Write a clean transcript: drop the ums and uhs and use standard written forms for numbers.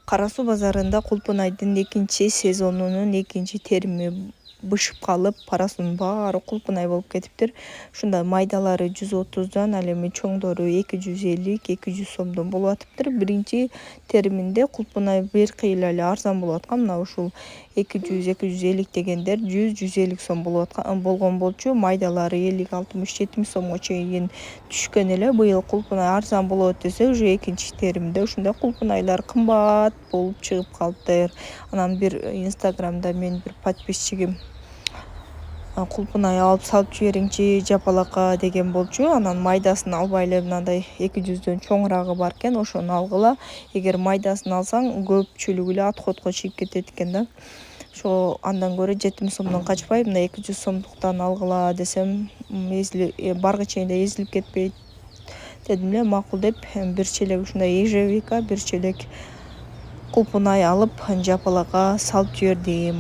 Кара суу базарында Кулпунайдын экинчи сезонунун экинчи терими бышып калып, парасунун баары кулпунай болуп кетиптир. Ушундай майдалары 130дан, ал эми чоңдору 250-200 сомдон болуп атыптыр. Биринчи териминде кулпунай бир кыйла эле арзан болуп аткан. Мына ушул 200-250 дегендер 100-150 сом болгон болчу. Майдалары 50-60-70 сомго чейин түшкөн эле. Быйыл кулпунай арзан болот десе, уже экинчи теримде ушундай кулпунайлар кымбат болуп чыгып калыптыр. Анан бир инстаграмда мен бир подписчигим кулпунай алып салып жибериңчи жапалакка деген болчу. Анан майдасын албай эле мындай 200дөн чоңурагы бар экен, ошону алгыла. Эгер майдасын алсаң, көпчүлүгү эле отходко чыгып кетет экен да. Ошо андан көрө 70 сомдон качпай, мына 200 сомдуктан алгыла десем, баргы чейин да эзилип кетпейт дедим эле, макул деп бир челек ушундай ежевика, бир челек кулпунай алып жапалакка салып жибердим.